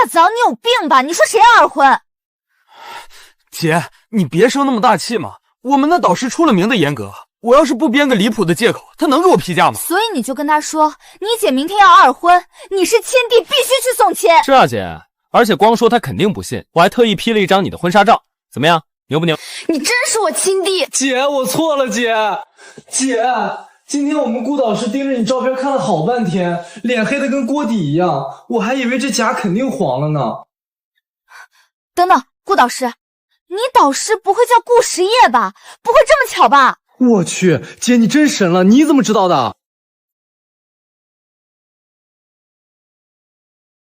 子昂，你有病吧？你说谁要二婚？姐，你别生那么大气嘛。我们的导师出了名的严格，我要是不编个离谱的借口，他能给我批假吗？所以你就跟他说，你姐明天要二婚，你是亲弟，必须去送亲。是啊，姐，而且光说他肯定不信，我还特意 P 了一张你的婚纱照，怎么样，牛不牛？你真是我亲弟。姐，我错了，姐。今天我们顾导师盯着你照片看了好半天，脸黑的跟锅底一样，我还以为这甲肯定黄了呢。等等，顾导师，你导师不会叫顾实业吧？不会这么巧吧？我去，姐你真神了，你怎么知道的？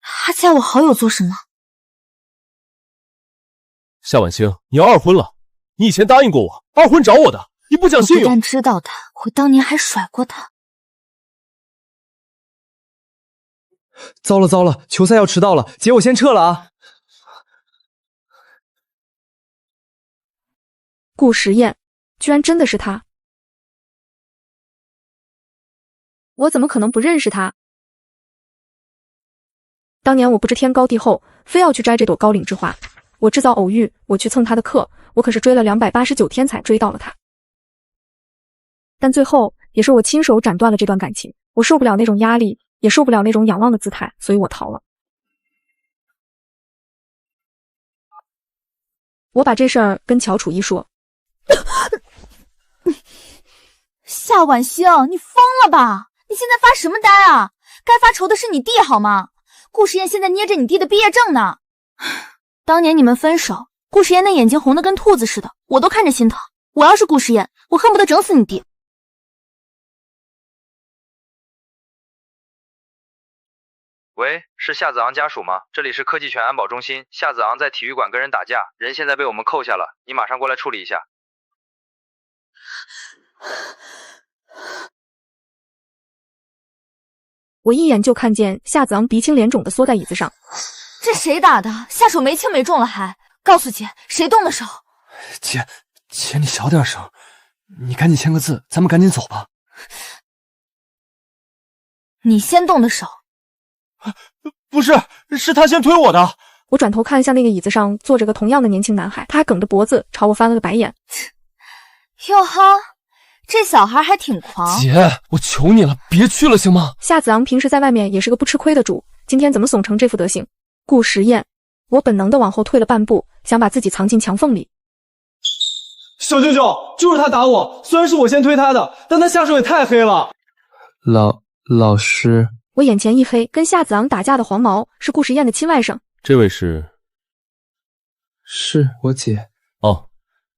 他加我好友做什么？夏晚星，你要二婚了，你以前答应过我，二婚找我的，你不讲信用。我不但知道他，我当年还甩过他。糟了糟了，球赛要迟到了，姐我先撤了啊。顾时宴，居然真的是他！我怎么可能不认识他？当年我不知天高地厚，非要去摘这朵高岭之花。我制造偶遇，我去蹭他的课，我可是追了289天才追到了他。但最后也是我亲手斩断了这段感情，我受不了那种压力，也受不了那种仰望的姿态，所以我逃了。我把这事儿跟乔楚一说。夏晚星，你疯了吧？你现在发什么呆啊？该发愁的是你弟好吗？顾时宴现在捏着你弟的毕业证呢。当年你们分手，顾时宴那眼睛红得跟兔子似的，我都看着心疼。我要是顾时宴，我恨不得整死你弟。喂，是夏子昂家属吗？这里是科技犬安保中心，夏子昂在体育馆跟人打架，人现在被我们扣下了，你马上过来处理一下。我一眼就看见夏子昂鼻青脸肿的缩在椅子上。这谁打的？下手没轻没重了还？告诉姐，谁动的手？姐，你小点声，你赶紧签个字，咱们赶紧走吧。你先动的手。不是，是他先推我的。我转头看向那个椅子上坐着个同样的年轻男孩，他还梗着脖子朝我翻了个白眼。哟呵，这小孩还挺狂。姐，我求你了，别去了行吗？夏子昂平时在外面也是个不吃亏的主，今天怎么怂成这副德行？顾时宴，我本能的往后退了半步，想把自己藏进墙缝里。小舅舅，就是他打我，虽然是我先推他的，但他下手也太黑了。老师，我眼前一黑，跟夏子昂打架的黄毛是顾时宴的亲外甥。这位是我姐。哦，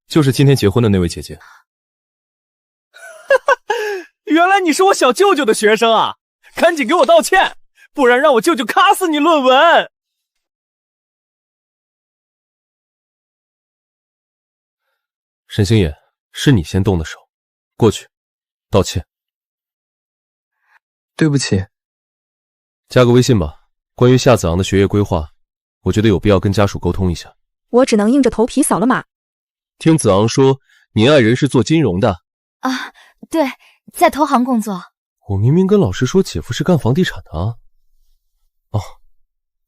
就是今天结婚的那位姐姐。原来你是我小舅舅的学生啊！赶紧给我道歉，不然让我舅舅卡死你论文。沈星野，是你先动的手，过去道歉。对不起。加个微信吧，关于夏子昂的学业规划，我觉得有必要跟家属沟通一下。我只能硬着头皮扫了码。听子昂说，你爱人是做金融的啊？对，在投行工作。我明明跟老师说姐夫是干房地产的啊。哦，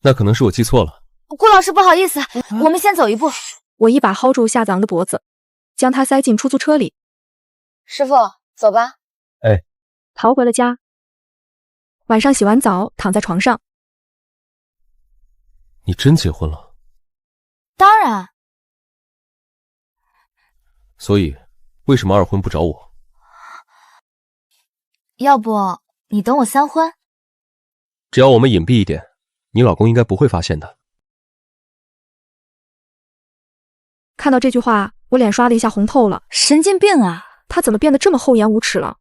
那可能是我记错了。顾老师，不好意思，我们先走一步。我一把薅住夏子昂的脖子，将他塞进出租车里。师傅，走吧。哎，逃回了家。晚上洗完澡，躺在床上。你真结婚了？当然。所以，为什么二婚不找我？要不你等我3婚？只要我们隐蔽一点，你老公应该不会发现的。看到这句话，我脸刷的一下红透了。神经病啊！他怎么变得这么厚颜无耻了？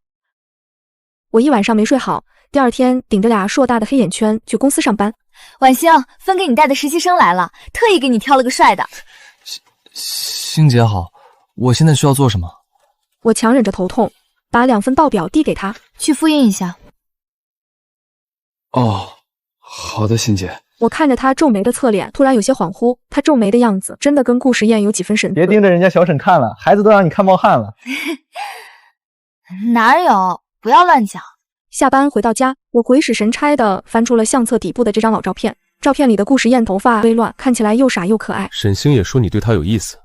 我一晚上没睡好，第二天顶着俩硕大的黑眼圈去公司上班。晚星，分给你带的实习生来了，特意给你挑了个帅的。星姐好，我现在需要做什么？我强忍着头痛，把2份报表递给他，去复印一下。哦，好的，星姐。我看着他皱眉的侧脸，突然有些恍惚。他皱眉的样子真的跟顾时宴有几分神似。别盯着人家小沈看了，孩子都让你看冒汗了。哪有？不要乱讲。下班回到家，我鬼使神差的翻出了相册底部的这张老照片。照片里的顾时宴头发微乱，看起来又傻又可爱。沈星也说你对他有意思。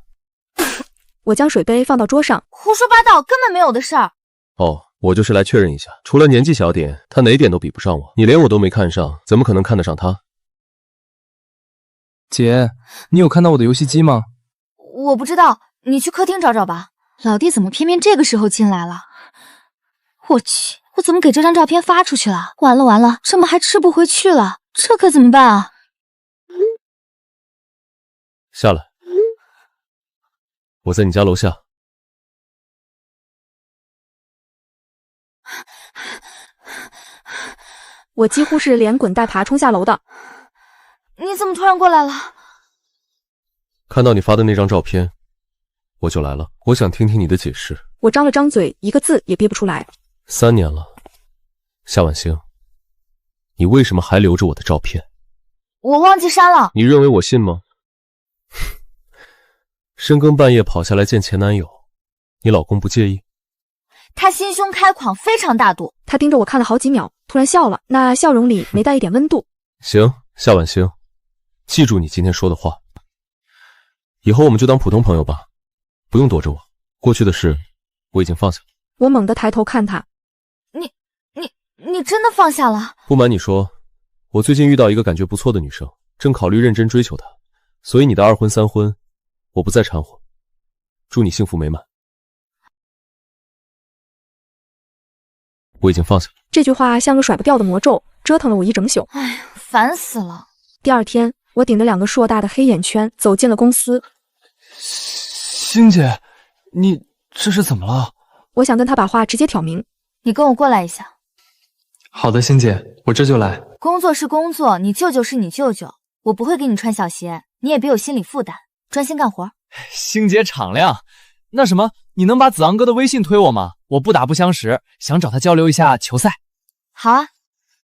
我将水杯放到桌上，胡说八道，根本没有的事儿。哦，我就是来确认一下，除了年纪小点，他哪点都比不上我。你连我都没看上，怎么可能看得上他？姐，你有看到我的游戏机吗？我不知道，你去客厅找找吧。老弟怎么偏偏这个时候进来了？我去，我怎么给这张照片发出去了？完了完了，这么还吃不回去了，这可怎么办啊？下来，我在你家楼下。我几乎是连滚带爬冲下楼的。你怎么突然过来了？看到你发的那张照片，我就来了。我想听听你的解释。我张了张嘴，一个字也憋不出来。3年了，夏晚星，你为什么还留着我的照片？我忘记删了。你认为我信吗？深更半夜跑下来见前男友，你老公不介意？他心胸开广，非常大度。他盯着我看了好几秒，突然笑了，那笑容里没带一点温度。行，夏晚星，记住你今天说的话，以后我们就当普通朋友吧，不用躲着我。过去的事我已经放下了。我猛地抬头看他，你真的放下了？不瞒你说，我最近遇到一个感觉不错的女生，正考虑认真追求她，所以你的2婚3婚，我不再掺和。祝你幸福美满。我已经放下了。这句话像个甩不掉的魔咒，折腾了我一整宿。哎呀，烦死了。第二天，我顶着2个硕大的黑眼圈走进了公司。星姐，你这是怎么了？我想跟他把话直接挑明。你跟我过来一下。好的，星姐，我这就来。工作是工作，你舅舅是你舅舅，我不会给你穿小鞋，你也别有心理负担，专心干活。星姐敞亮。那什么，你能把子昂哥的微信推我吗？我不打不相识，想找他交流一下球赛。好啊。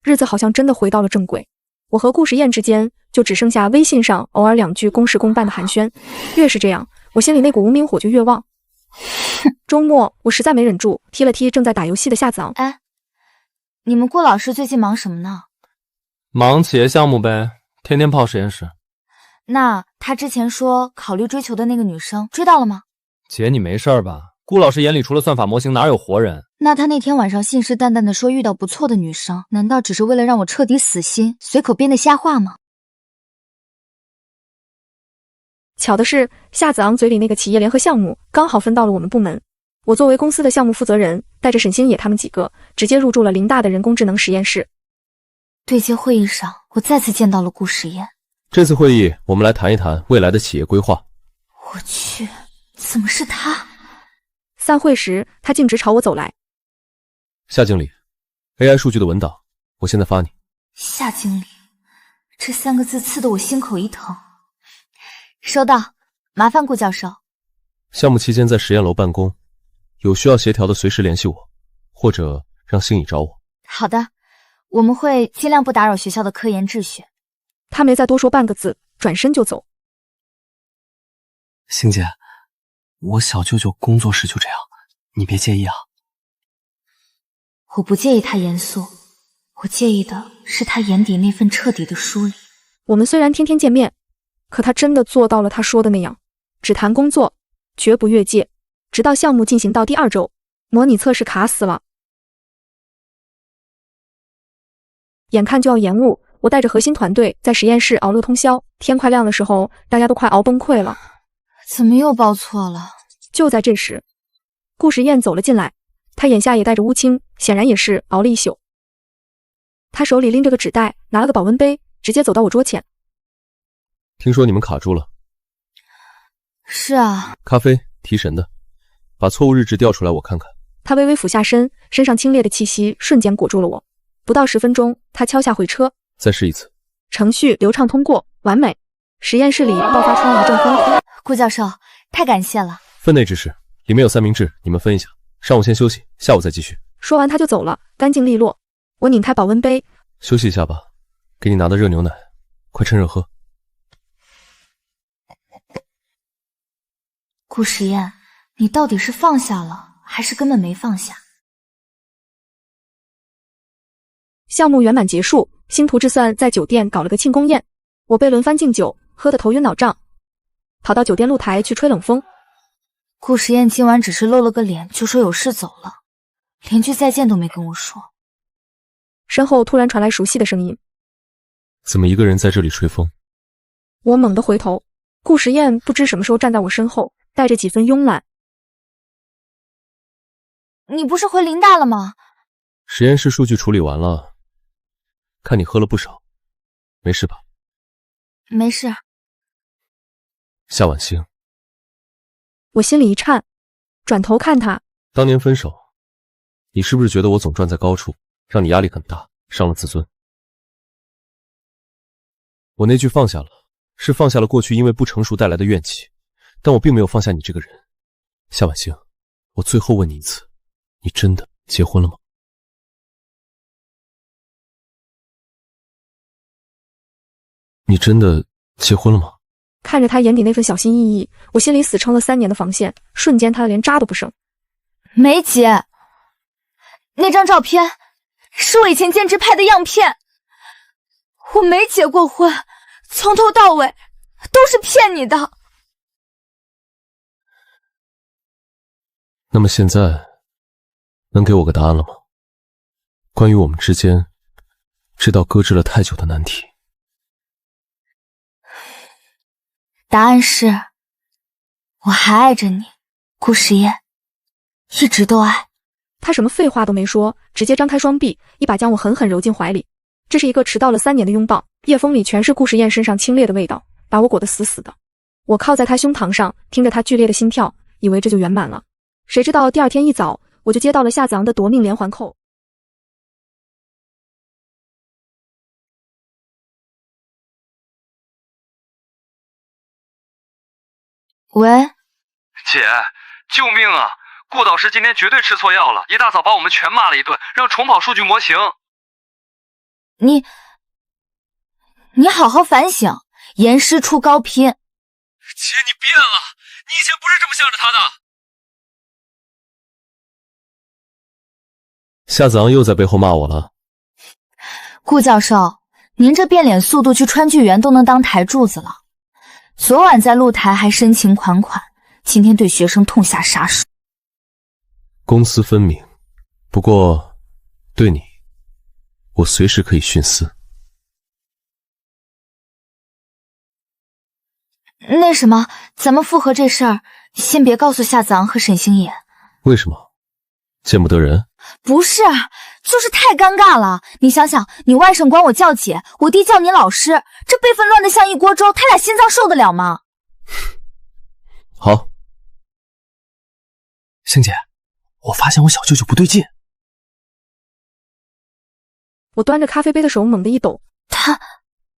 日子好像真的回到了正轨，我和顾时宴之间就只剩下微信上偶尔2句公事公办的寒暄。越是这样，我心里那股无名火就越旺。周末我实在没忍住，踢了踢正在打游戏的夏子昂。哎，你们顾老师最近忙什么呢？忙企业项目呗，天天泡实验室。那他之前说考虑追求的那个女生追到了吗？姐，你没事吧？顾老师眼里除了算法模型哪有活人？那他那天晚上信誓旦旦的说遇到不错的女生，难道只是为了让我彻底死心，随口编的瞎话吗？巧的是，夏子昂嘴里那个企业联合项目刚好分到了我们部门。我作为公司的项目负责人，带着沈星野他们几个，直接入驻了林大的人工智能实验室。对接会议上，我再次见到了顾时宴。这次会议，我们来谈一谈未来的企业规划。我去，怎么是他？散会时，他径直朝我走来。夏经理 ，AI 数据的文档，我现在发你。夏经理，这3个字刺得我心口一疼。收到，麻烦顾教授。项目期间在实验楼办公，有需要协调的随时联系我，或者让星宇找我。好的，我们会尽量不打扰学校的科研秩序。他没再多说半个字，转身就走。星姐，我小舅舅工作室就这样，你别介意啊。我不介意他严肃，我介意的是他眼底那份彻底的疏离。我们虽然天天见面，可他真的做到了他说的那样，只谈工作，绝不越界。直到项目进行到第2周，模拟测试卡死了，眼看就要延误，我带着核心团队在实验室熬了个通宵，天快亮的时候，大家都快熬崩溃了。怎么又报错了？就在这时，顾时宴走了进来，他眼下也带着乌青，显然也是熬了一宿。他手里拎着个纸袋，拿了个保温杯，直接走到我桌前。听说你们卡住了。是啊。咖啡，提神的，把错误日志调出来我看看。他微微俯下身，身上清冽的气息瞬间裹住了我。不到10分钟，他敲下回车。再试一次。程序流畅通过，完美。实验室里爆发出一阵欢呼。顾教授，太感谢了。分内之事，里面有3明治，你们分一下。上午先休息，下午再继续。说完他就走了，干净利落。我拧开保温杯，休息一下吧，给你拿的热牛奶，快趁热喝。顾时宴，你到底是放下了，还是根本没放下？项目圆满结束，星途智算在酒店搞了个庆功宴。我被轮番敬酒，喝得头晕脑胀，跑到酒店露台去吹冷风。顾时宴今晚只是露了个脸就说有事走了，连句再见都没跟我说。身后突然传来熟悉的声音，怎么一个人在这里吹风？我猛地回头，顾时宴不知什么时候站在我身后，带着几分慵懒。你不是回林大了吗？实验室数据处理完了，看你喝了不少，没事吧？没事。夏晚星，我心里一颤，转头看他。当年分手，你是不是觉得我总站在高处，让你压力很大，伤了自尊？我那句放下了，是放下了过去因为不成熟带来的怨气，但我并没有放下你这个人。夏晚星，我最后问你一次，你真的结婚了吗？你真的结婚了吗？看着他眼底那份小心翼翼，我心里死撑了3年的防线，瞬间塌得连渣都不剩。没结，那张照片是我以前兼职拍的样片，我没结过婚，从头到尾都是骗你的。那么现在能给我个答案了吗？关于我们之间这道搁置了太久的难题。答案是，我还爱着你，顾时宴，一直都爱。他什么废话都没说，直接张开双臂，一把将我狠狠揉进怀里。这是一个迟到了3年的拥抱，夜风里全是顾时宴身上清冽的味道，把我裹得死死的。我靠在他胸膛上，听着他剧烈的心跳，以为这就圆满了。谁知道第2天一早，我就接到了夏子昂的夺命连环扣。喂，姐，救命啊！顾导师今天绝对吃错药了，一大早把我们全骂了一顿，让重跑数据模型。你好好反省，严师出高拼。姐，你变了，你以前不是这么向着他的。夏子昂又在背后骂我了。顾教授，您这变脸速度去川剧园都能当台柱子了。昨晚在露台还深情款款，今天对学生痛下杀手。公私分明，不过对你，我随时可以徇私。那什么，咱们复合这事儿，先别告诉夏子昂和沈星野。为什么？见不得人？不是，就是太尴尬了。你想想，你外甥管我叫姐，我弟叫你老师，这辈分乱得像一锅粥，他俩心脏受得了吗？好。星姐，我发现我小舅舅不对劲。我端着咖啡杯的手猛地一抖。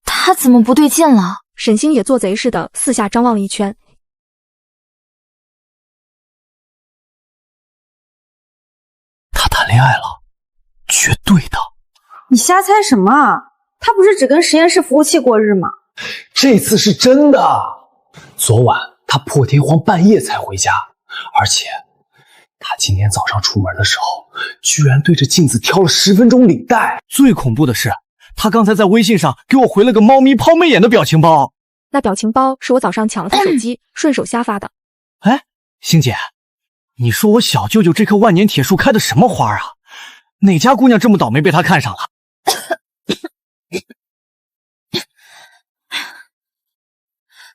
他怎么不对劲了？沈星野做贼似的四下张望了一圈。他谈恋爱了，绝对的。你瞎猜什么啊？他不是只跟实验室服务器过日吗？这次是真的。昨晚他破天荒半夜才回家，而且他今天早上出门的时候，居然对着镜子挑了10分钟领带。最恐怖的是，他刚才在微信上给我回了个猫咪抛媚眼的表情包。那表情包是我早上抢了他手机，顺手瞎发的。哎，星姐，你说我小舅舅这棵万年铁树开的什么花啊？哪家姑娘这么倒霉被他看上了？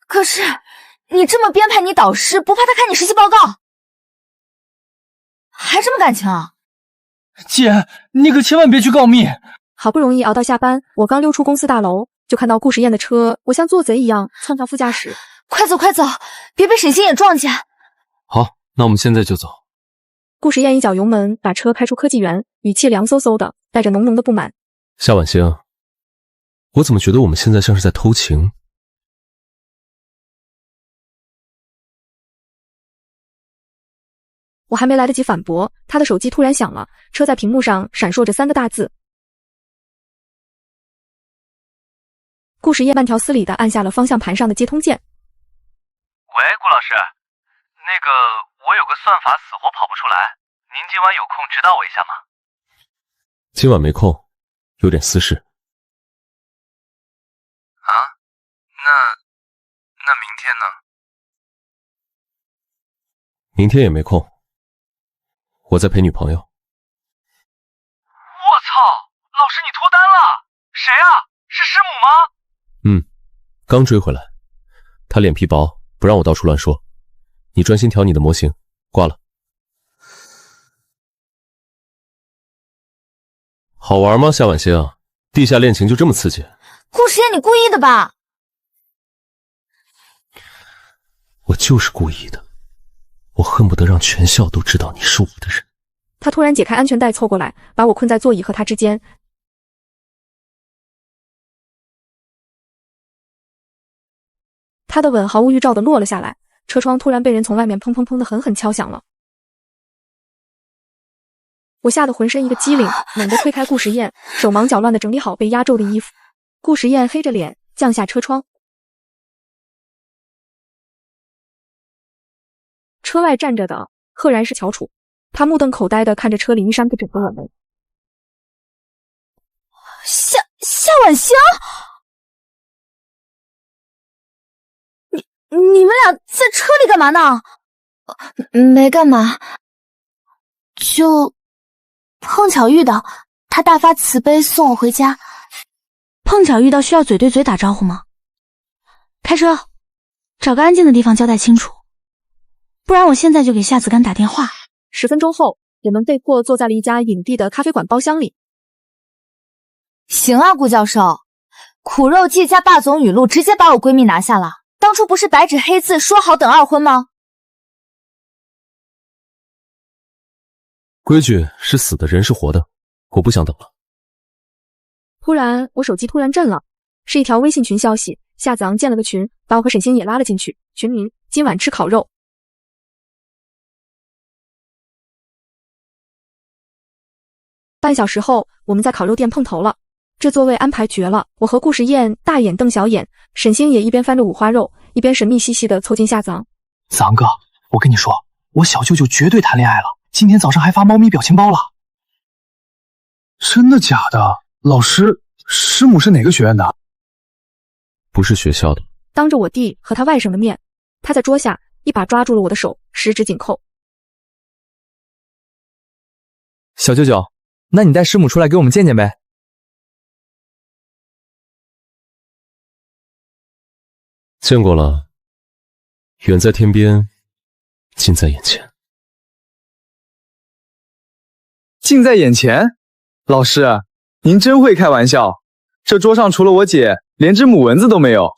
可是你这么编排你导师，不怕他看你实习报告？还这么感情啊？姐，你可千万别去告密。好不容易熬到下班，我刚溜出公司大楼，就看到顾时宴的车，我像做贼一样窜上副驾驶。快走快走，别被沈星野撞见。好，那我们现在就走。顾时宴一脚油门把车开出科技园，语气凉飕飕的，带着浓浓的不满。夏晚星，我怎么觉得我们现在像是在偷情？我还没来得及反驳，他的手机突然响了，车在屏幕上闪烁着3个大字。顾时宴慢条斯理地按下了方向盘上的接通键。喂，顾老师，那个我有个算法死活跑不出来，您今晚有空指导我一下吗？今晚没空，有点私事。啊？天呢？明天也没空，我在陪女朋友。我操！老师你脱单了？谁啊？是师母吗？刚追回来，她脸皮薄，不让我到处乱说。你专心调你的模型，挂了。好玩吗，夏晚星？地下恋情就这么刺激？顾时宴，你故意的吧？我就是故意的，我恨不得让全校都知道你是我的人。他突然解开安全带凑过来，把我困在座椅和他之间。他的吻毫无预兆地落了下来，车窗突然被人从外面砰砰砰地狠狠敲响了。我吓得浑身一个激灵，猛地推开顾时宴，手忙脚乱地整理好被压皱的衣服。顾时宴黑着脸降下车窗，车外站着的赫然是乔楚，他目瞪口呆地看着车里衣衫不整的我们。夏晚星，你们俩在车里干嘛呢？没干嘛，就碰巧遇到，他大发慈悲送我回家。碰巧遇到需要嘴对嘴打招呼吗？开车，找个安静的地方交代清楚，不然我现在就给夏子干打电话。10分钟后，我们被迫坐在了一家隐蔽的咖啡馆包厢里。行啊，顾教授，苦肉计加霸总语录，直接把我闺蜜拿下了。当初不是白纸黑字说好等二婚吗？规矩是死的，人是活的，我不想等了。突然，我手机突然震了，是一条微信群消息。夏子昂建了个群，把我和沈星也拉了进去。群名：今晚吃烤肉。半小时后，我们在烤肉店碰头了。这座位安排绝了，我和顾时宴大眼瞪小眼，沈星也一边翻着五花肉，一边神秘兮兮地凑近夏子昂。子昂哥，我跟你说，我小舅舅绝对谈恋爱了，今天早上还发猫咪表情包了。真的假的？老师，师母是哪个学院的？不是学校的。当着我弟和他外甥的面，他在桌下一把抓住了我的手，十指紧扣。小舅舅，那你带师母出来给我们见见呗。见过了，远在天边，近在眼前。近在眼前？老师，您真会开玩笑。这桌上除了我姐，连只母蚊子都没有。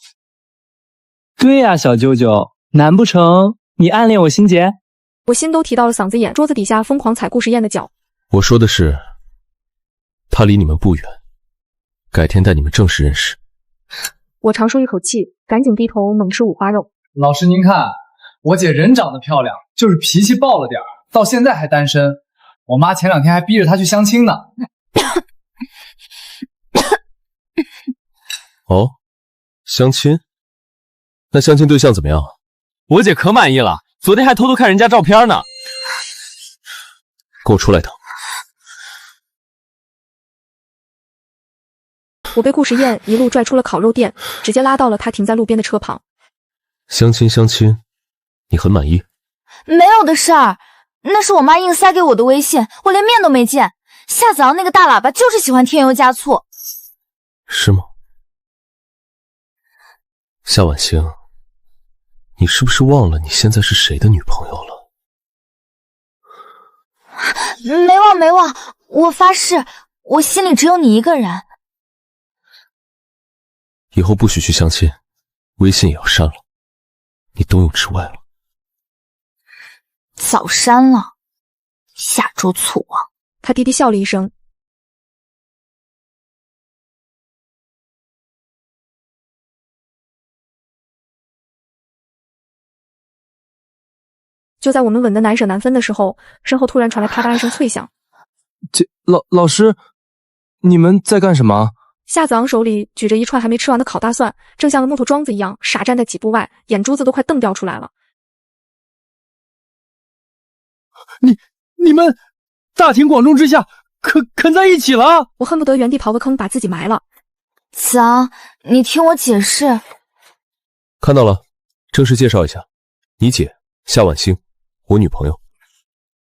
对呀，小舅舅，难不成你暗恋我欣姐？我心都提到了嗓子眼，桌子底下疯狂踩顾时宴的脚。我说的是，他离你们不远，改天带你们正式认识。我长舒一口气，赶紧低头猛吃五花肉。老师您看，我姐人长得漂亮，就是脾气暴了点，到现在还单身。我妈前2天还逼着她去相亲呢。哦，相亲？那相亲对象怎么样？我姐可满意了，昨天还偷偷看人家照片呢。给我出来等。我被顾时宴一路拽出了烤肉店，直接拉到了他停在路边的车旁。相亲，你很满意？没有的事儿，那是我妈硬塞给我的微信，我连面都没见。夏子昂那个大喇叭就是喜欢添油加醋。是吗？夏晚星，你是不是忘了你现在是谁的女朋友了？没忘，我发誓，我心里只有你一个人。以后不许去相亲，微信也要删了，你冬泳之外了。早删了，下周醋王。他低低笑了一声。就在我们吻得难舍难分的时候，身后突然传来啪嗒一声脆响。老师，你们在干什么？夏子昂手里举着一串还没吃完的烤大蒜，正像个木头桩子一样傻站在几步外，眼珠子都快瞪掉出来了。你们大庭广众之下啃在一起了？我恨不得原地刨个坑把自己埋了。子昂，你听我解释。看到了，正式介绍一下，你姐夏婉星，我女朋友。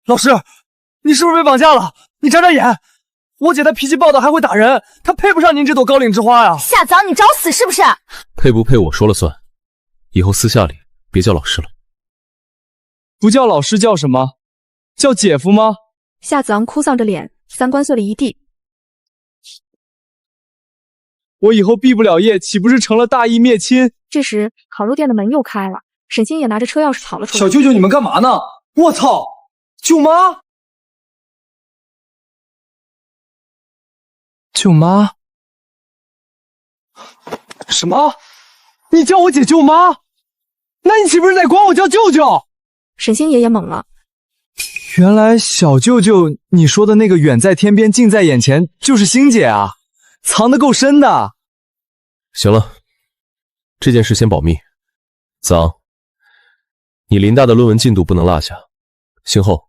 老师，你是不是被绑架了？你眨眨眼！我姐她脾气暴躁，还会打人，她配不上您这朵高岭之花呀！夏子昂，你找死是不是？配不配我说了算，以后私下里别叫老师了。不叫老师叫什么？叫姐夫吗？夏子昂哭丧着脸，三观碎了一地。我以后毕不了业，岂不是成了大义灭亲？这时，烤肉店的门又开了，沈星也拿着车钥匙跑了出来。小舅舅，你们干嘛呢？我操！舅妈！舅妈？什么？你叫我姐舅妈？那你岂不是得管我叫舅舅？沈星爷爷懵了。原来小舅舅你说的那个远在天边近在眼前就是星姐啊，藏得够深的。行了，这件事先保密。子昂，你林大的论文进度不能落下，星后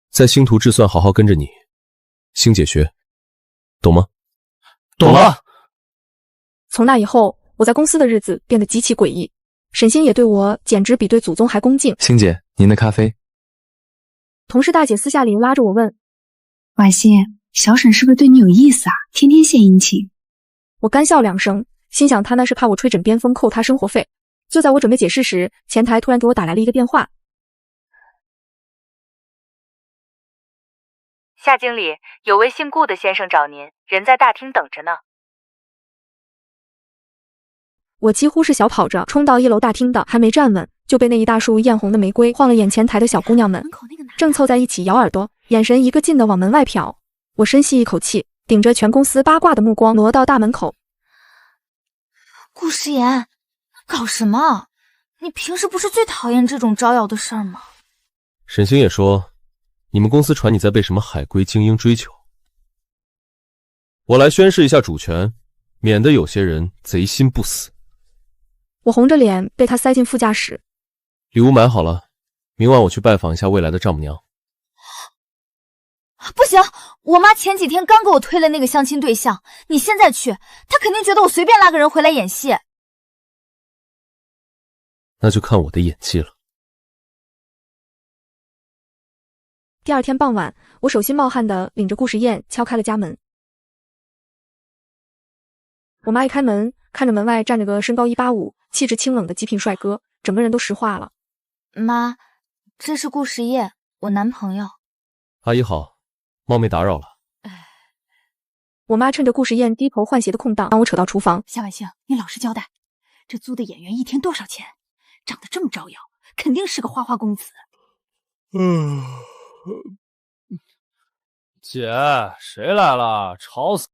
在星图制算好好跟着你，星姐学，懂吗？懂了。从那以后，我在公司的日子变得极其诡异。沈星也对我简直比对祖宗还恭敬。星姐，您的咖啡。同事大姐私下里拉着我问：“婉欣，小沈是不是对你有意思啊？天天献殷勤。”我干笑两声，心想他那是怕我吹枕边风扣他生活费。就在我准备解释时，前台突然给我打来了一个电话。夏经理，有位姓顾的先生找您，人在大厅等着呢。我几乎是小跑着冲到1楼大厅的，还没站稳，就被那一大束艳红的玫瑰晃了眼前台的小姑娘们，正凑在一起咬耳朵，眼神一个劲的往门外瞟。我深吸一口气，顶着全公司八卦的目光挪到大门口。顾时言，搞什么？你平时不是最讨厌这种招摇的事儿吗？沈星也说，你们公司传你在被什么海归精英追求，我来宣誓一下主权，免得有些人贼心不死。我红着脸被他塞进副驾驶。礼物买好了，明晚我去拜访一下未来的丈母娘。不行，我妈前几天刚给我推了那个相亲对象，你现在去，她肯定觉得我随便拉个人回来演戏。那就看我的演技了。第二天傍晚，我手心冒汗的领着顾时宴敲开了家门。我妈一开门，看着门外站着个身高185、气质清冷的极品帅哥，整个人都石化了。妈，这是顾时宴，我男朋友。阿姨好，冒昧打扰了。我妈趁着顾时宴低头换鞋的空档，帮我扯到厨房。夏婉星，你老实交代，这租的演员一天多少钱？长得这么招摇，肯定是个花花公子。姐，谁来了？吵死！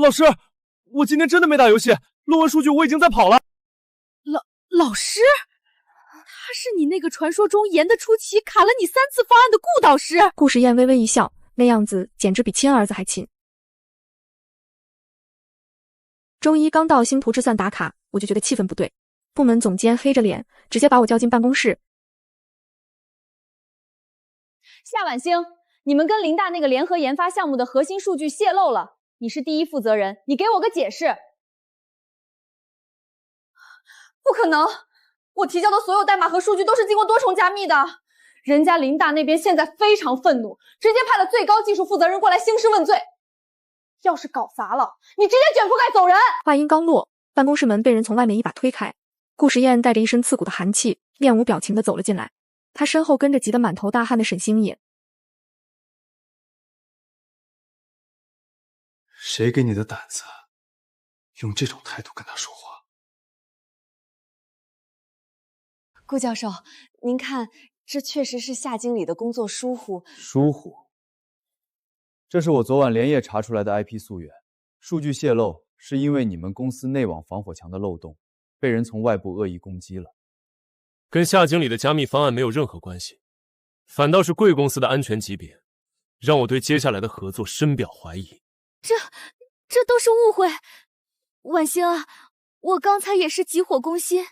老师，我今天真的没打游戏，论文数据我已经在跑了。老师，他是你那个传说中严得出奇卡了你3次方案的顾导师。顾时宴微微一笑，那样子简直比亲儿子还亲。周一刚到星图制算打卡，我就觉得气氛不对。部门总监黑着脸，直接把我叫进办公室。夏婉星，你们跟林大那个联合研发项目的核心数据泄露了，你是第一负责人，你给我个解释。不可能，我提交的所有代码和数据都是经过多重加密的。人家林大那边现在非常愤怒，直接派了最高技术负责人过来兴师问罪。要是搞砸了，你直接卷铺盖走人。话音刚落，办公室门被人从外面一把推开。顾时宴带着一身刺骨的寒气，面无表情地走了进来。他身后跟着急得满头大汗的沈星野。谁给你的胆子，用这种态度跟他说话？顾教授，您看，这确实是夏经理的工作疏忽。疏忽？这是我昨晚连夜查出来的 IP 溯源，数据泄露是因为你们公司内网防火墙的漏洞，被人从外部恶意攻击了。跟夏经理的加密方案没有任何关系，反倒是贵公司的安全级别，让我对接下来的合作深表怀疑。这都是误会。婉星啊，我刚才也是急火攻心。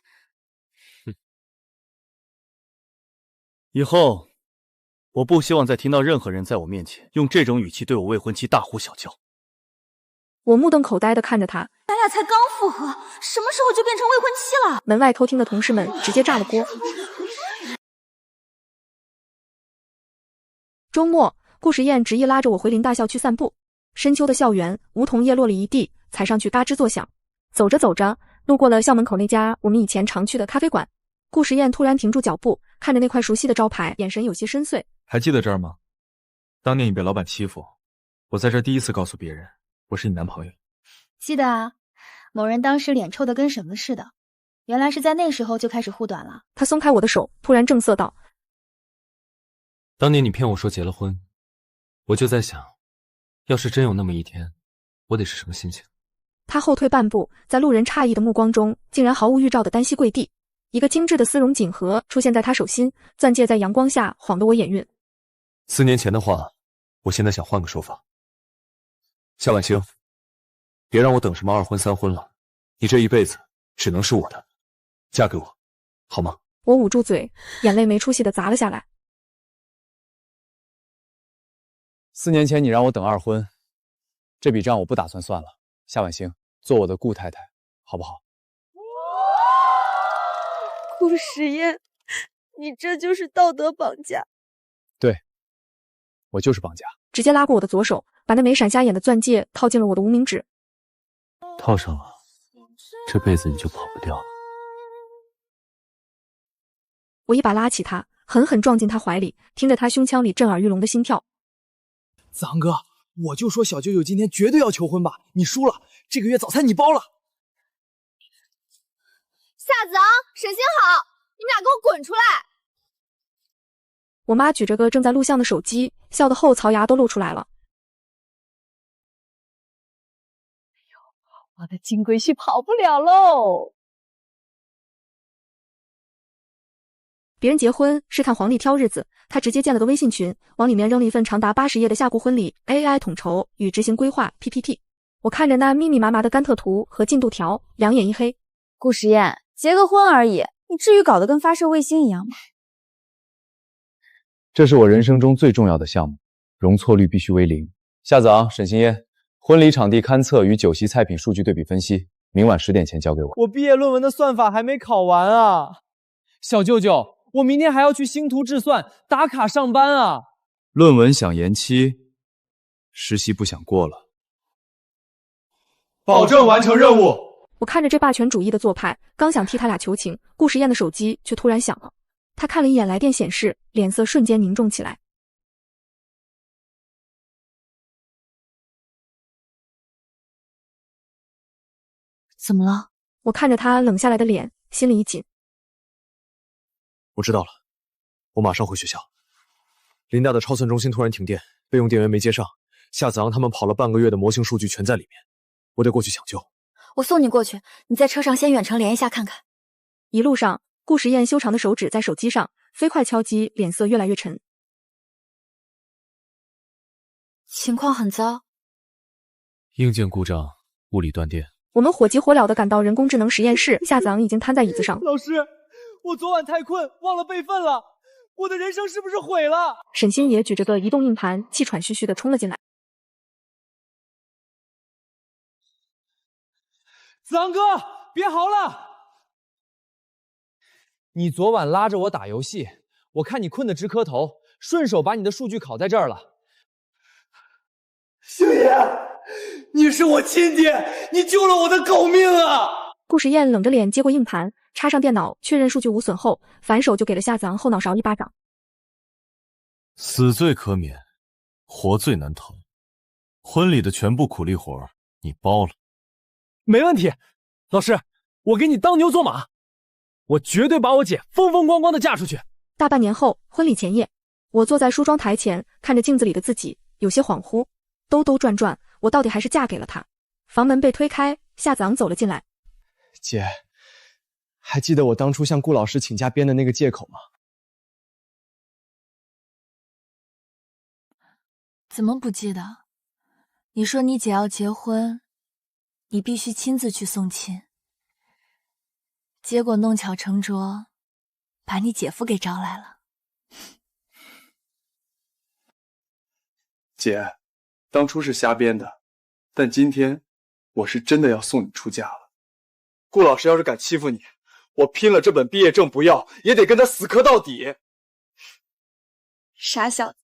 以后我不希望再听到任何人在我面前用这种语气对我未婚妻大呼小叫。我目瞪口呆地看着他，咱俩才刚复合，什么时候就变成未婚妻了？门外偷听的同事们直接炸了锅。周末，顾时宴执意拉着我回林大校区散步。深秋的校园，梧桐叶落了一地，踩上去嘎吱作响。走着走着，路过了校门口那家我们以前常去的咖啡馆。顾时宴突然停住脚步，看着那块熟悉的招牌，眼神有些深邃。还记得这儿吗？当年你被老板欺负，我在这儿第一次告诉别人我是你男朋友。记得啊，某人当时脸臭的跟什么似的，原来是在那时候就开始护短了。他松开我的手，突然正色道：当年你骗我说结了婚，我就在想，要是真有那么一天，我得是什么心情。他后退半步，在路人诧异的目光中，竟然毫无预兆的单膝跪地。一个精致的丝绒锦盒出现在他手心，钻戒在阳光下晃得我眼晕。4年前的话，我现在想换个说法。夏婉清，别让我等什么2婚3婚了，你这一辈子只能是我的，嫁给我，好吗？我捂住嘴，眼泪没出息的砸了下来。4年前你让我等2婚，这笔账我不打算算了。夏婉清，做我的顾太太，好不好？顾时宴，你这就是道德绑架。对，我就是绑架。直接拉过我的左手，把那枚闪瞎眼的钻戒套进了我的无名指。套上了，这辈子你就跑不掉了。我一把拉起他，狠狠撞进他怀里，听着他胸腔里震耳欲聋的心跳。子昂哥，我就说小舅舅今天绝对要求婚吧，你输了，这个月早餐你包了。夏子昂、沈星好，你们俩给我滚出来！我妈举着个正在录像的手机，笑得后槽牙都露出来了。我的金龟婿跑不了喽！别人结婚是看黄历挑日子，他直接建了个微信群，往里面扔了一份长达80页的下顾婚礼 AI 统筹与执行规划 PPT。我看着那密密麻麻的甘特图和进度条，两眼一黑。顾时宴，结个婚而已，你至于搞得跟发射卫星一样吗？这是我人生中最重要的项目，容错率必须为0。夏子昂、沈星嫣，婚礼场地勘测与酒席菜品数据对比分析，明晚10点前交给我。我毕业论文的算法还没考完啊！小舅舅，我明天还要去星图制算打卡上班啊！论文想延期，实习不想过了。保证完成任务。我看着这霸权主义的做派，刚想替他俩求情，顾时宴的手机却突然响了。他看了一眼来电显示，脸色瞬间凝重起来。怎么了？我看着他冷下来的脸，心里一紧。我知道了，我马上回学校。林大的超算中心突然停电，备用电源没接上，夏子昂他们跑了半个月的模型数据全在里面，我得过去抢救。我送你过去，你在车上先远程连一下看看。一路上，顾时宴修长的手指在手机上飞快敲击，脸色越来越沉。情况很糟，硬件故障，物理断电。我们火急火燎地赶到人工智能实验室，夏子昂已经瘫在椅子上。老师，我昨晚太困，忘了备份了，我的人生是不是毁了？沈星爷举着个移动硬盘，气喘吁吁地冲了进来。子昂哥，别嚎了！你昨晚拉着我打游戏，我看你困得直磕头，顺手把你的数据拷在这儿了。星爷，你是我亲爹，你救了我的狗命啊！顾时宴冷着脸接过硬盘，插上电脑，确认数据无损后，反手就给了夏子昂后脑勺一巴掌。死罪可免，活罪难逃。婚礼的全部苦力活你包了。没问题，老师，我给你当牛做马，我绝对把我姐风风光光的嫁出去。大半年后，婚礼前夜，我坐在梳妆台前，看着镜子里的自己，有些恍惚。兜兜转转，我到底还是嫁给了他。房门被推开，夏子昂走了进来。姐，还记得我当初向顾老师请假编的那个借口吗？怎么不记得？你说你姐要结婚，你必须亲自去送亲。结果弄巧成拙，把你姐夫给招来了。姐，当初是瞎编的，但今天我是真的要送你出家了。顾老师要是敢欺负你，我拼了这本毕业证不要，也得跟他死磕到底。傻小子。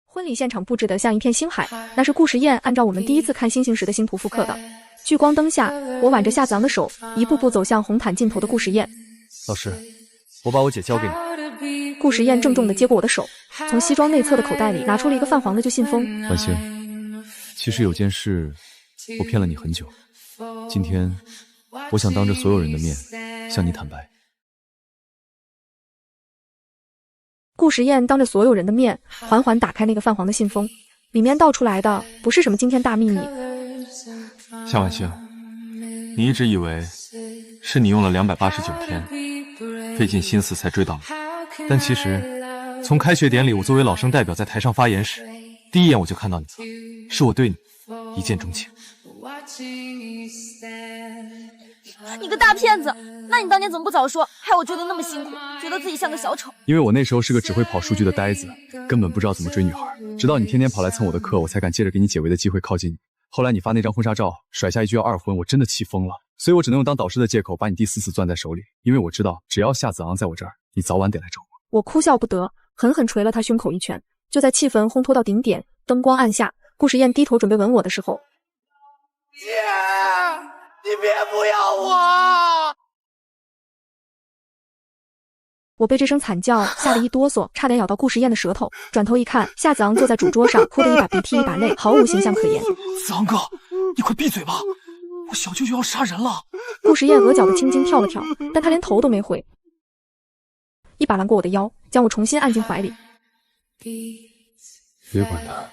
婚礼现场布置得像一片星海，那是顾时宴按照我们第一次看星星时的星图复刻的。聚光灯下，我挽着夏子昂的手，一步步走向红毯尽头的顾时宴。老师，我把我姐交给你。顾时宴郑重地接过我的手，从西装内侧的口袋里拿出了一个泛黄的旧信封。婉星，其实有件事我骗了你很久，今天我想当着所有人的面向你坦白。顾时宴当着所有人的面缓缓打开那个泛黄的信封，里面倒出来的不是什么惊天大秘密。夏婉星，你一直以为是你用了289天费尽心思才追到我，但其实从开学典礼我作为老生代表在台上发言时，第一眼我就看到你了，是我对你一见钟情。你个大骗子！那你当年怎么不早说，害我追得那么辛苦，觉得自己像个小丑？因为我那时候是个只会跑数据的呆子，根本不知道怎么追女孩，直到你天天跑来蹭我的课，我才敢借着给你解围的机会靠近你。后来你发那张婚纱照，甩下一句要2婚，我真的气疯了，所以我只能用当导师的借口把你第4次攥在手里，因为我知道只要夏子昂在我这儿，你早晚得来找我。我哭笑不得，狠狠捶了他胸口一拳。就在气氛烘托到顶点，灯光暗下，顾时宴低头准备吻我的时候，姐，你别不要我！我被这声惨叫吓得一哆嗦，差点咬到顾时宴的舌头。转头一看，夏子昂坐在主桌上，哭得一把鼻涕一把泪，毫无形象可言。子昂哥，你快闭嘴吧，我小舅舅要杀人了！顾时宴额角的青筋跳了跳，但他连头都没回，一把拦过我的腰，将我重新按进怀里。别管他，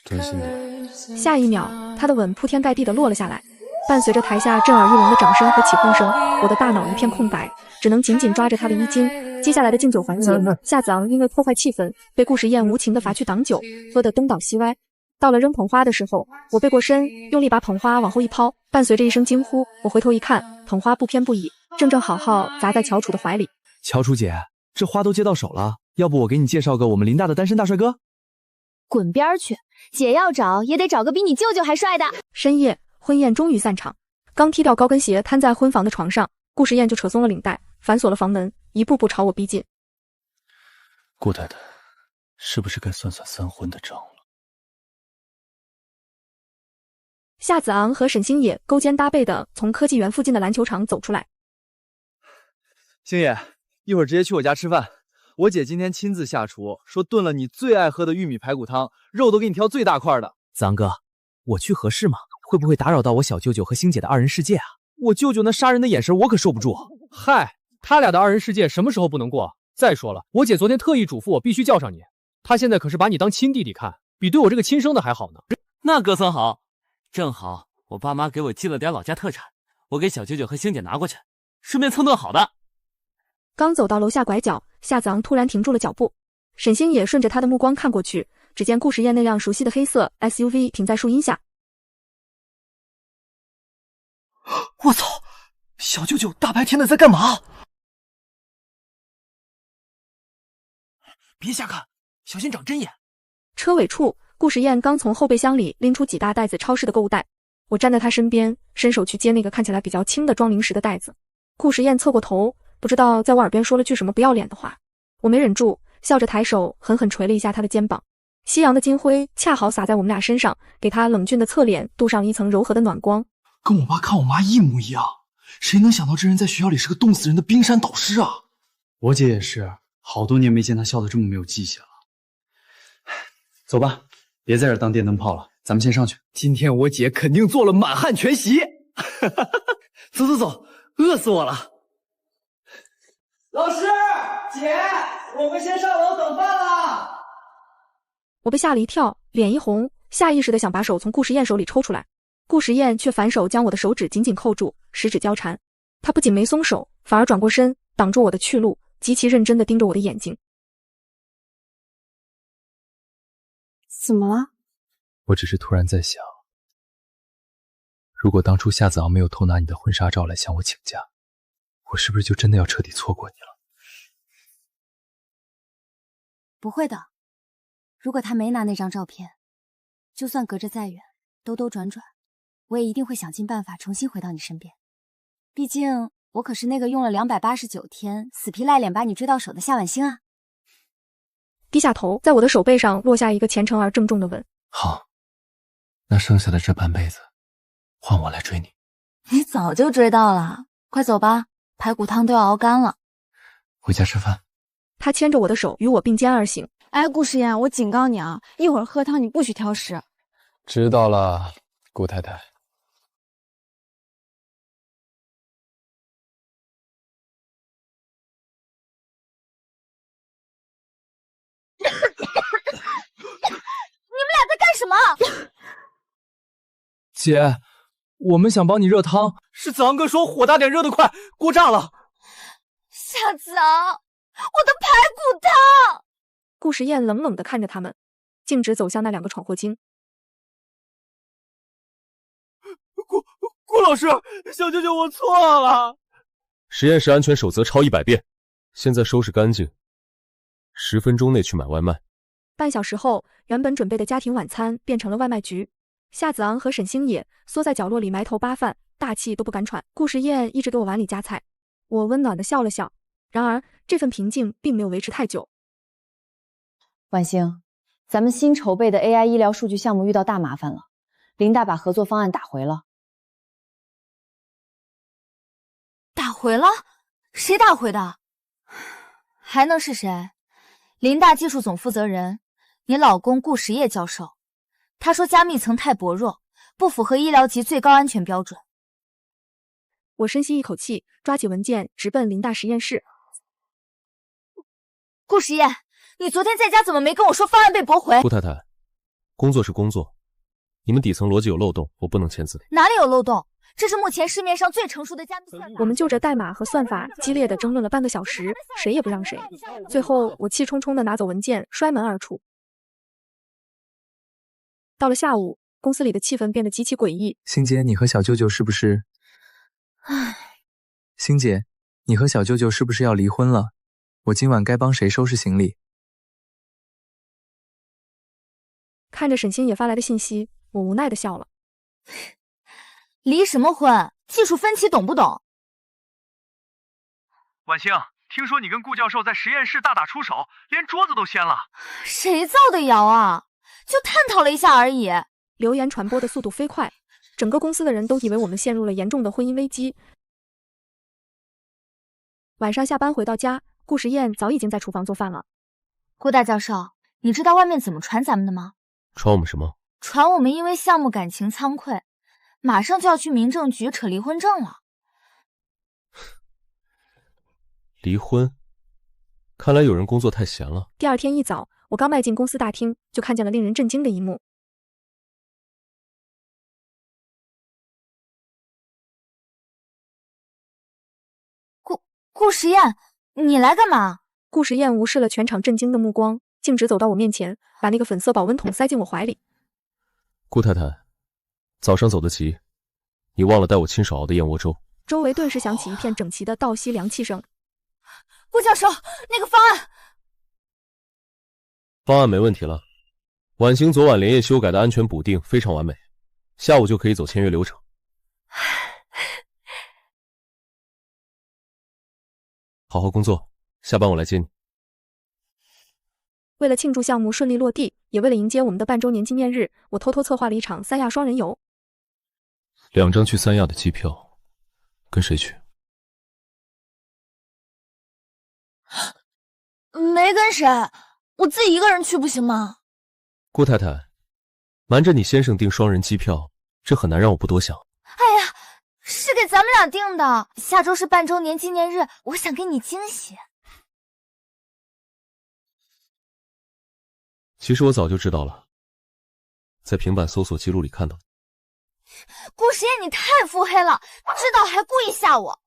专心点。下一秒，他的吻铺天盖地的落了下来，伴随着台下震耳欲聋的掌声和起哄声，我的大脑一片空白，只能紧紧抓着他的衣襟。接下来的敬酒环节，夏子昂因为破坏气氛，被顾时宴无情的罚去挡酒，喝得东倒西歪。到了扔捧花的时候，我背过身，用力把捧花往后一抛，伴随着一声惊呼，我回头一看，捧花不偏不倚，正好好砸在乔楚的怀里。乔楚姐，这花都接到手了，要不我给你介绍个我们林大的单身大帅哥？滚边儿去！姐要找也得找个比你舅舅还帅的。深夜，婚宴终于散场，刚踢掉高跟鞋，瘫在婚房的床上，顾时宴就扯松了领带，反锁了房门，一步步朝我逼近。顾太太，是不是该算算3婚的账了？夏子昂和沈星野勾肩搭背的从科技园附近的篮球场走出来。星野，一会儿直接去我家吃饭。我姐今天亲自下厨，说炖了你最爱喝的玉米排骨汤，肉都给你挑最大块的。子昂哥，我去合适吗？会不会打扰到我小舅舅和星姐的2人世界啊？我舅舅那杀人的眼神，我可受不住。嗨，他俩的2人世界什么时候不能过？再说了，我姐昨天特意嘱咐我必须叫上你，她现在可是把你当亲弟弟看，比对我这个亲生的还好呢。那哥孙好，正好我爸妈给我寄了点老家特产，我给小舅舅和星姐拿过去，顺便蹭顿好的。刚走到楼下拐角，夏子昂突然停住了脚步。沈星野顺着他的目光看过去，只见顾时宴那辆熟悉的黑色 SUV 停在树荫下。我操！小舅舅大白天的在干嘛？别瞎看，小心长针眼。车尾处，顾时宴刚从后备箱里拎出几大袋子超市的购物袋，我站在他身边，伸手去接那个看起来比较轻的装零食的袋子。顾时宴侧过头，不知道在我耳边说了句什么不要脸的话，我没忍住，笑着抬手狠狠捶了一下他的肩膀。夕阳的金辉恰好洒在我们俩身上，给他冷峻的侧脸镀上了一层柔和的暖光。跟我爸看我妈一模一样，谁能想到这人在学校里是个冻死人的冰山导师啊？我姐也是，好多年没见她笑得这么没有记性了。走吧，别在这儿当电灯泡了，咱们先上去。今天我姐肯定做了满汉全席。走走走，饿死我了。老师，姐，我们先上楼等饭啦。我被吓了一跳，脸一红，下意识的想把手从顾时宴手里抽出来，顾时宴却反手将我的手指紧紧扣住，十指交缠。他不仅没松手，反而转过身挡住我的去路，极其认真地盯着我的眼睛。怎么了？我只是突然在想，如果当初夏子昂没有偷拿你的婚纱照来向我请假，我是不是就真的要彻底错过你了？不会的，如果他没拿那张照片，就算隔着再远，兜兜转转，我也一定会想尽办法重新回到你身边。毕竟我可是那个用了289天死皮赖脸把你追到手的夏晚星啊！低下头，在我的手背上落下一个虔诚而郑重的吻。好，那剩下的这半辈子，换我来追你。你早就追到了，快走吧，排骨汤都要熬干了。回家吃饭。他牵着我的手与我并肩而行。哎，顾时宴，我警告你啊，一会儿喝汤你不许挑食。知道了，顾太太。你们俩在干什么？姐，我们想帮你热汤。是子昂哥说火大点，热得快，锅炸了。夏子昂，我的排骨汤！顾时宴冷冷地看着他们，径直走向那2个闯祸精。顾老师，小舅舅，我错了。实验室安全守则抄100遍，现在收拾干净，10分钟内去买外卖。半小时后，原本准备的家庭晚餐变成了外卖局。夏子昂和沈星野缩在角落里埋头扒饭，大气都不敢喘。顾时宴一直给我碗里夹菜，我温暖地笑了笑。然而这份平静并没有维持太久。晚星，咱们新筹备的 AI 医疗数据项目遇到大麻烦了，林大把合作方案打回了。打回了？谁打回的？还能是谁？林大技术总负责人，你老公顾时业教授。他说加密层太薄弱，不符合医疗级最高安全标准。我深吸一口气，抓起文件直奔林大实验室。顾时业，你昨天在家怎么没跟我说方案被驳回？顾太太，工作是工作，你们底层逻辑有漏洞，我不能签字。哪里有漏洞？这是目前市面上最成熟的加密算法。我们就着代码和算法激烈的争论了半个小时，谁也不让谁。最后，我气冲冲地拿走文件，摔门而出。到了下午，公司里的气氛变得极其诡异。星姐，你和小舅舅是不是？唉，星姐，你和小舅舅是不是要离婚了？我今晚该帮谁收拾行李？看着沈星野发来的信息，我无奈地笑了。离什么婚？技术分歧懂不懂？晚星，听说你跟顾教授在实验室大打出手，连桌子都掀了。谁造的谣啊？就探讨了一下而已。流言传播的速度飞快，整个公司的人都以为我们陷入了严重的婚姻危机。晚上下班回到家，顾时宴早已经在厨房做饭了。顾大教授，你知道外面怎么传咱们的吗？传我们什么？传我们因为项目感情仓喟，马上就要去民政局扯离婚证了。离婚？看来有人工作太闲了。第二天一早，我刚迈进公司大厅，就看见了令人震惊的一幕。顾时宴，你来干嘛？顾时宴无视了全场震惊的目光，径直走到我面前，把那个粉色保温桶塞进我怀里。顾太太，早上走得急，你忘了带我亲手熬的燕窝粥。周围顿时响起一片整齐的倒吸凉气声。顾教授，那个方案……方案没问题了，晚星昨晚连夜修改的安全补丁非常完美，下午就可以走签约流程。好好工作，下班我来接你。为了庆祝项目顺利落地，也为了迎接我们的半周年纪念日，我偷偷策划了一场三亚双人游。2张去三亚的机票，跟谁去？没跟谁，我自己一个人去不行吗？顾太太，瞒着你先生订双人机票，这很难让我不多想。哎呀，是给咱们俩订的，下周是半周年纪念日，我想给你惊喜。其实我早就知道了，在平板搜索记录里看到的。顾时宴，你太腹黑了，知道还故意吓我。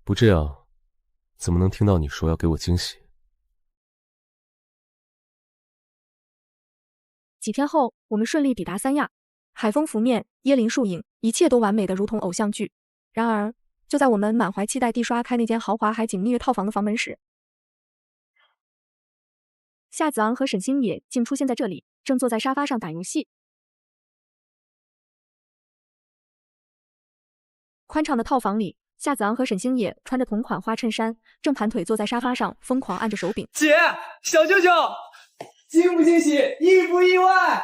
不这样，怎么能听到你说要给我惊喜？几天后，我们顺利抵达三亚，海风拂面，椰林树影，一切都完美的如同偶像剧。然而，就在我们满怀期待地刷开那间豪华海景蜜月套房的房门时，夏子昂和沈星野竟出现在这里，正坐在沙发上打游戏。宽敞的套房里，夏子昂和沈星野穿着同款花衬衫，正盘腿坐在沙发上，疯狂按着手柄。姐，小舅舅，惊不惊喜，意不意外？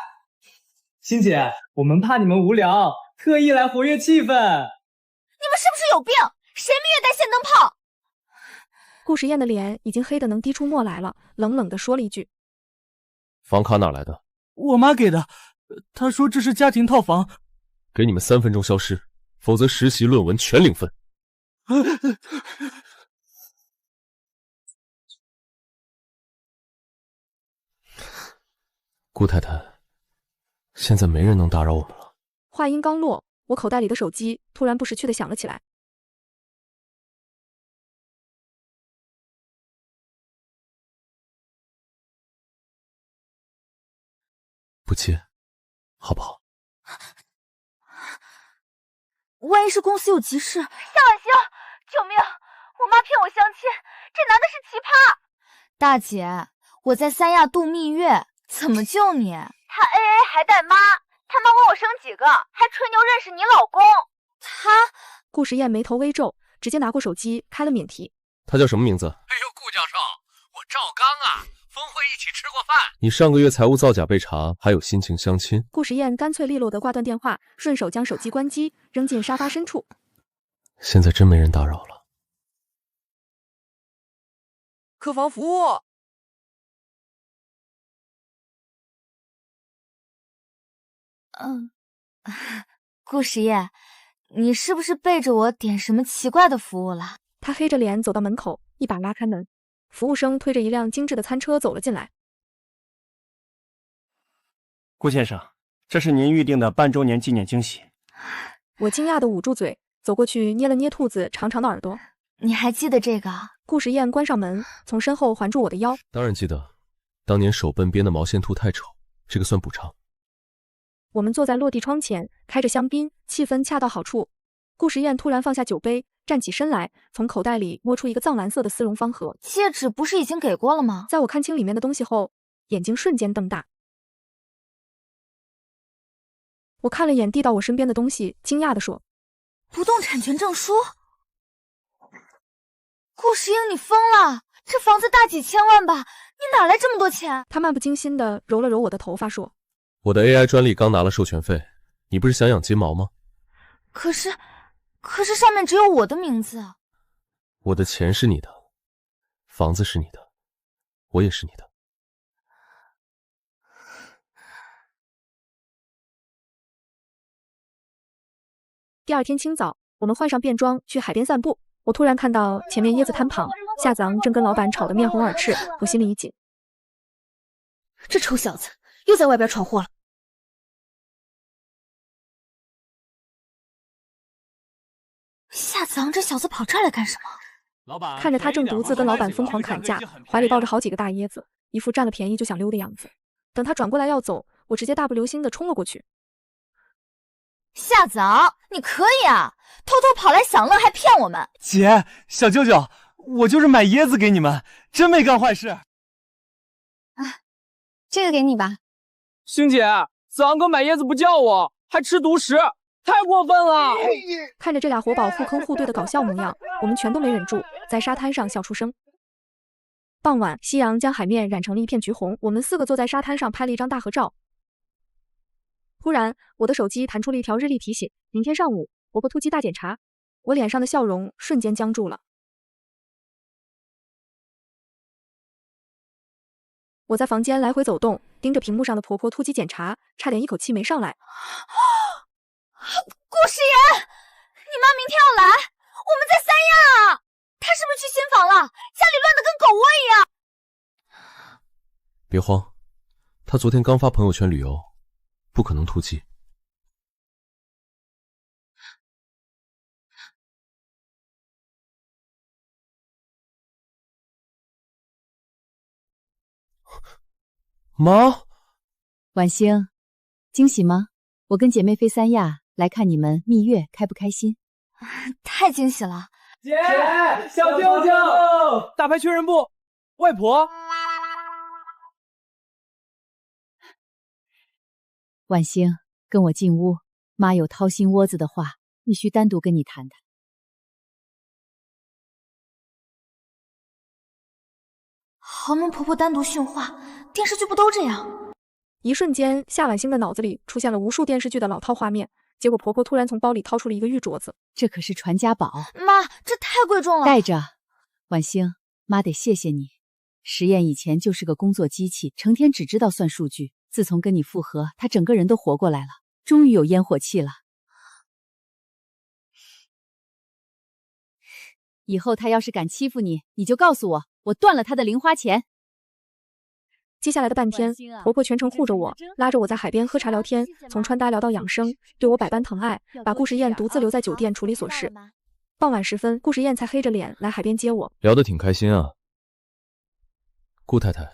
欣姐，我们怕你们无聊，特意来活跃气氛。你们是不是有病？谁蜜月带线灯泡？顾时宴的脸已经黑得能滴出墨来了，冷冷地说了一句：“房卡哪来的？我妈给的，她说这是家庭套房。给你们3分钟消失，否则实习论文全零分。”顾太太，现在没人能打扰我们了。话音刚落，我口袋里的手机突然不识趣的响了起来。不接，好不好？万一是公司有急事，夏婉星，救命！我妈骗我相亲，这男的是奇葩。大姐，我在三亚度蜜月，怎么救你？他 AA 还带妈，他妈问我生几个，还吹牛认识你老公。顾时宴眉头微皱，直接拿过手机开了免提。他叫什么名字？哎呦，顾教授，我赵刚啊，峰会一起吃过饭。你上个月财务造假被查，还有心情相亲？顾时宴干脆利落地挂断电话，顺手将手机关机，扔进沙发深处。现在真没人打扰了。客房服务。顾时宴，你是不是背着我点什么奇怪的服务了？他黑着脸走到门口，一把拉开门，服务生推着一辆精致的餐车走了进来。顾先生，这是您预定的半周年纪念惊喜。我惊讶地捂住嘴，走过去捏了捏兔子长长的耳朵。你还记得这个？顾时宴关上门，从身后环住我的腰。当然记得，当年手笨编的毛线兔太丑，这个算补偿。我们坐在落地窗前，开着香槟，气氛恰到好处。顾时宴突然放下酒杯，站起身来，从口袋里摸出一个藏蓝色的丝绒方盒。戒指不是已经给过了吗？在我看清里面的东西后，眼睛瞬间瞪大。我看了眼递到我身边的东西，惊讶地说：“不动产权证书。”顾时英，你疯了！这房子大几千万吧？你哪来这么多钱？他漫不经心地揉了揉我的头发，说：“我的 AI 专利刚拿了授权费，你不是想养金毛吗？可是上面只有我的名字。我的钱是你的，房子是你的，我也是你的。”第二天清早，我们换上便装去海边散步。我突然看到前面椰子滩旁，夏子昂正跟老板吵得面红耳赤，我心里一紧，这臭小子又在外边闯祸了。夏子昂这小子跑这儿来干什么？老板看着他正独自跟老板疯狂砍价，怀里抱着好几个大椰子，一副占了便宜就想溜的样子。等他转过来要走，我直接大步流星的冲了过去。夏子昂，你可以啊，偷偷跑来享乐还骗我们。姐，小舅舅，我就是买椰子给你们，真没干坏事。这个给你吧。星姐，子昂哥买椰子不叫我，还吃独食，太过分了！看着这俩活宝互坑互对的搞笑模样，我们全都没忍住，在沙滩上笑出声。傍晚，夕阳将海面染成了一片橘红，我们4个坐在沙滩上拍了一张大合照。突然，我的手机弹出了一条日历提醒：明天上午活泼突击大检查。我脸上的笑容瞬间僵住了。我在房间来回走动，盯着屏幕上的婆婆突击检查，差点一口气没上来。顾时言，你妈明天要来，我们在三亚。她是不是去新房了？家里乱得跟狗窝一样。别慌，她昨天刚发朋友圈旅游，不可能突击。妈，婉星，惊喜吗？我跟姐妹飞三亚来看你们蜜月，开不开心？太惊喜了！姐，小舅舅，大牌确认部，外婆。婉星，跟我进屋，妈有掏心窝子的话必须单独跟你谈谈。豪门婆婆单独训话，电视剧不都这样？一瞬间，夏婉星的脑子里出现了无数电视剧的老套画面。结果婆婆突然从包里掏出了一个玉镯子，这可是传家宝，妈，这太贵重了。带着，婉星，妈得谢谢你。实验以前就是个工作机器，成天只知道算数据。自从跟你复合，她整个人都活过来了，终于有烟火气了。以后她要是敢欺负你，你就告诉我，我断了她的零花钱。接下来的半天，婆婆全程护着我，拉着我在海边喝茶聊天，从穿搭聊到养生，对我百般疼爱，把顾时宴独自留在酒店处理琐事。傍晚时分，顾时宴才黑着脸来海边接我，聊得挺开心啊。顾太太，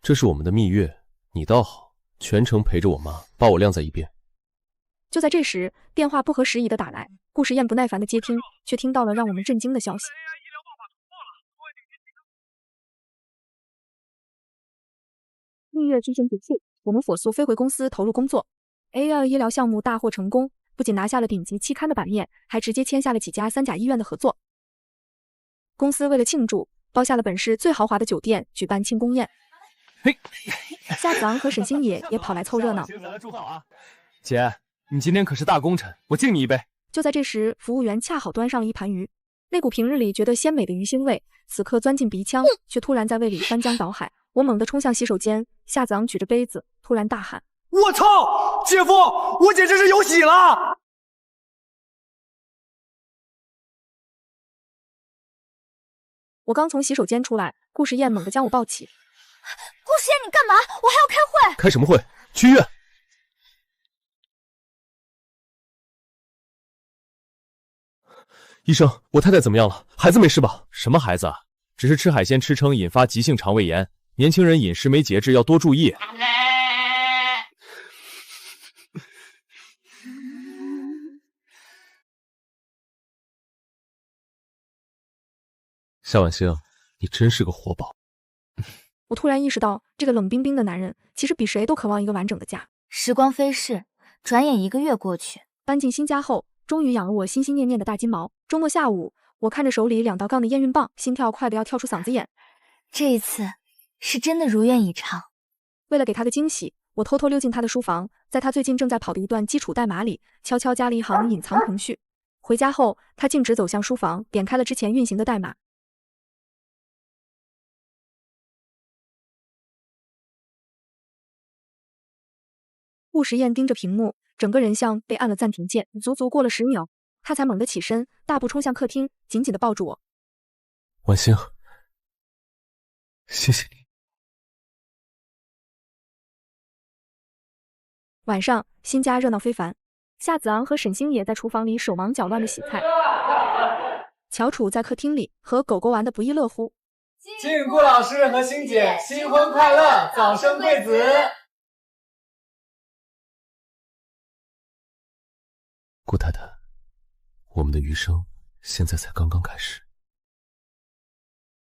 这是我们的蜜月，你倒好，全程陪着我妈，把我晾在一边。就在这时，电话不合时宜的打来，顾时宴不耐烦的接听，却听到了让我们震惊的消息。蜜月之行结束，我们火速飞回公司投入工作。AI 医疗项目大获成功，不仅拿下了顶级期刊的版面，还直接签下了几家3甲医院的合作。公司为了庆祝，包下了本市最豪华的酒店举办庆功宴。夏子昂和沈星野也跑来凑热闹。姐，你今天可是大功臣，我敬你一杯。就在这时，服务员恰好端上了一盘鱼。那股平日里觉得鲜美的鱼腥味，此刻钻进鼻腔，却突然在胃里翻江倒海。我猛地冲向洗手间，夏子昂举着杯子，突然大喊：“我操，姐夫，我简直是有喜了！”我刚从洗手间出来，顾时宴猛地将我抱起。顾时宴，你干嘛？我还要开会。开什么会？去医院。医生，我太太怎么样了？孩子没事吧？什么孩子啊？只是吃海鲜吃撑，引发急性肠胃炎。年轻人饮食没节制，要多注意。夏婉星，你真是个活宝。我突然意识到，这个冷冰冰的男人其实比谁都渴望一个完整的家。时光飞逝，转眼1个月过去。搬进新家后，终于养了我心心念念的大金毛。周末下午，我看着手里2道杠的验孕棒，心跳快得要跳出嗓子眼。这一次是真的如愿以偿。为了给他个惊喜，我偷偷溜进他的书房，在他最近正在跑的一段基础代码里，悄悄加了一行隐藏程序。回家后，他径直走向书房，点开了之前运行的代码。顾时宴盯着屏幕，整个人像被按了暂停键，足足过了10秒，他才猛地起身，大步冲向客厅，紧紧地抱住我。婉星，谢谢你。晚上，新家热闹非凡，夏子昂和沈星野在厨房里手忙脚乱地洗菜，乔楚在客厅里和狗狗玩得不亦乐乎。敬顾老师和星姐新婚快乐，早生贵子。顾太太，我们的余生现在才刚刚开始。